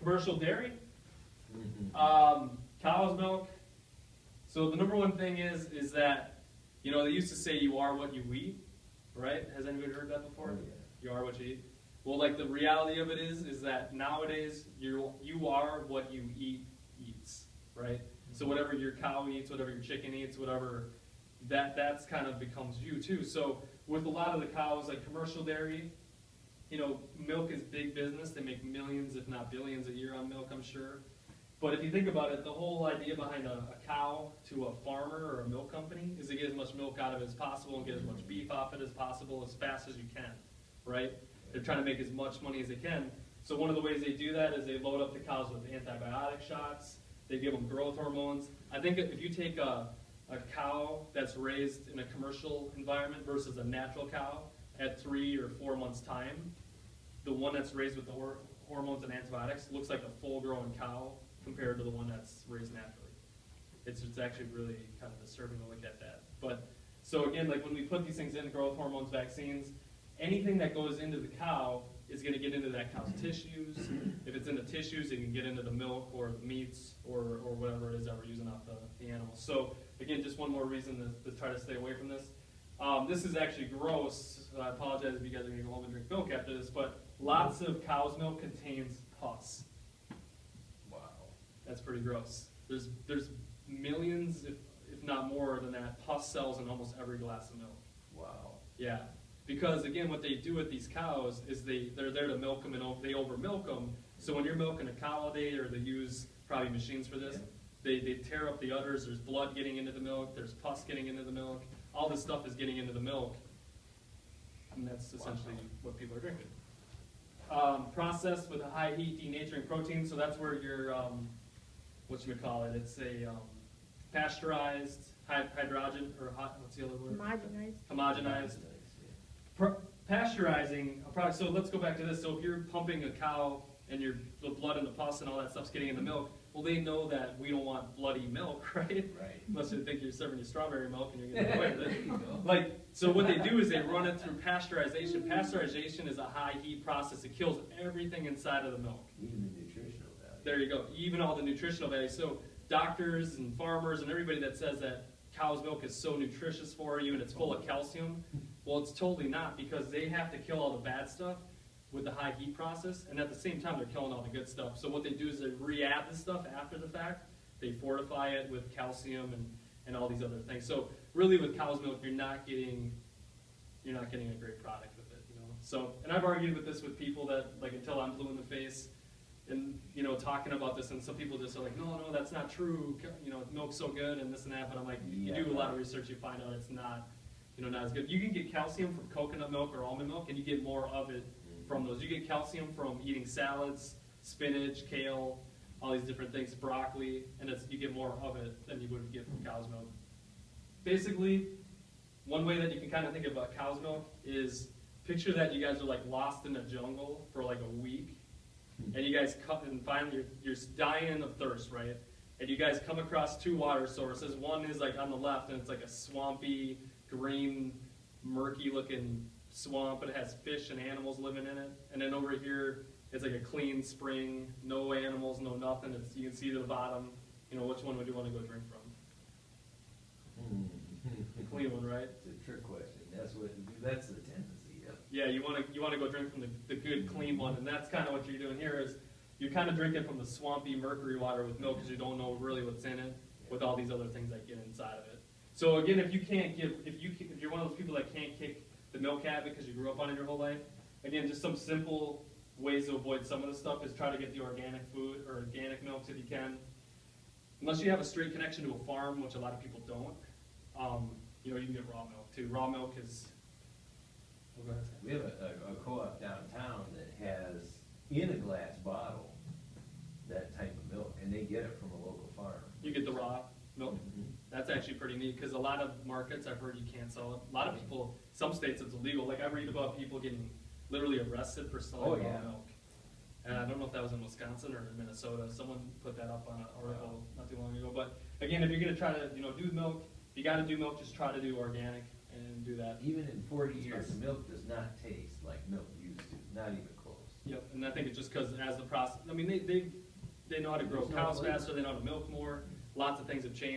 commercial dairy, cow's milk. So the number one thing is that, you know, they used to say you are what you eat, right? Has anybody heard that before? Oh, yeah. You are what you eat. Well, like the reality of it is that nowadays you are what you eat eats, right? So whatever your cow eats, whatever your chicken eats, whatever, that's kind of becomes you too. So with a lot of the cows, like commercial dairy, you know, milk is big business. They make millions, if not billions a year on milk, I'm sure. But if you think about it, the whole idea behind a cow to a farmer or a milk company is to get as much milk out of it as possible and get as much beef off it as possible as fast as you can, right? They're trying to make as much money as they can. So one of the ways they do that is they load up the cows with antibiotic shots. They give them growth hormones. I think if you take a cow that's raised in a commercial environment versus a natural cow at 3 or 4 months' time, the one that's raised with the hormones and antibiotics looks like a full-grown cow compared to the one that's raised naturally. It's actually really kind of disturbing to look at that. But so again, like when we put these things in, growth hormones, vaccines, anything that goes into the cow is going to get into that cow's tissues. If it's in the tissues, it can get into the milk or the meats or whatever it is that we're using off the animal. So again, just one more reason to try to stay away from this. This is actually gross. I apologize if you guys are going to go home and drink milk after this, but lots of cow's milk contains pus. Wow. That's pretty gross. There's millions, if not more than that, pus cells in almost every glass of milk. Wow. Yeah. Because again, what they do with these cows is they're there to milk them and they over milk them. So when you're milking a cow all day, or they use probably machines for this, they tear up the udders. There's blood getting into the milk. There's pus getting into the milk. All this stuff is getting into the milk, and that's essentially what people are drinking. Processed with a high heat, denaturing protein. So that's where your what you would call it. It's a pasteurized, hydrogen or hot. What's the other word? Homogenized. Pasteurizing a product. So let's go back to this. So if you're pumping a cow and the blood and the pus and all that stuff's getting in the milk, well, they know that we don't want bloody milk, right? Right. Unless you think you're serving you strawberry milk and you're getting away with it. Like, so what they do is they run it through pasteurization. Pasteurization is a high heat process. It kills everything inside of the milk. Even the nutritional value. There you go. Even all the nutritional value. So doctors and farmers and everybody that says that cow's milk is so nutritious for you and it's full of calcium, well, it's totally not, because they have to kill all the bad stuff with the high heat process, and at the same time they're killing all the good stuff. So what they do is they re-add the stuff after the fact. They fortify it with calcium and all these other things. So really with cow's milk, you're not getting a great product with it, you know. So, and I've argued with this with people that, like, until I'm blue in the face and, you know, talking about this, and some people just are like, no, that's not true, you know, milk's so good and this and that. But I'm like, you do a lot of research, you find out it's not, you know, not as good. You can get calcium from coconut milk or almond milk, and you get more of it from those. You get calcium from eating salads, spinach, kale, all these different things, broccoli, and you get more of it than you would get from cow's milk. Basically, one way that you can kind of think about cow's milk is, picture that you guys are like lost in a jungle for like a week, and you guys come and finally you're dying of thirst, right? And you guys come across 2 water sources. One is like on the left, and it's like a swampy, green, murky-looking swamp, but it has fish and animals living in it. And then over here, it's like a clean spring, no animals, no nothing. You can see to the bottom. You know, which one would you want to go drink from? The clean one, right? It's a trick question. That's the tendency. Yeah, you want to go drink from the good, clean one, and that's kind of what you're doing here. Is you're kind of drinking from the swampy, mercury water with milk, because you don't know really what's in it, with all these other things that get inside of it. So again, if you're one of those people that can't kick the milk habit because you grew up on it your whole life, again, just some simple ways to avoid some of this stuff is try to get the organic food or organic milks if you can. Unless you have a straight connection to a farm, which a lot of people don't, you know, you can get raw milk too. Raw milk is. Oh, go ahead. We have a co-op downtown that has in a glass bottle that type of milk, and they get it from a local farm. You get the raw milk. Mm-hmm. That's actually pretty neat, because a lot of markets I've heard you can't sell it. A lot of people, some states it's illegal. Like I read about people getting literally arrested for selling raw milk. And I don't know if that was in Wisconsin or in Minnesota. Someone put that up on an article not too long ago. But again, if you're going to try to, you know, do milk, if you got to do milk, just try to do organic and do that. Even in 40 years, milk does not taste like milk used to. Not even close. Yep, and I think it's just because as the process, I mean, they know how to grow There's no cows flavor. faster, they know how to milk more, lots of things have changed.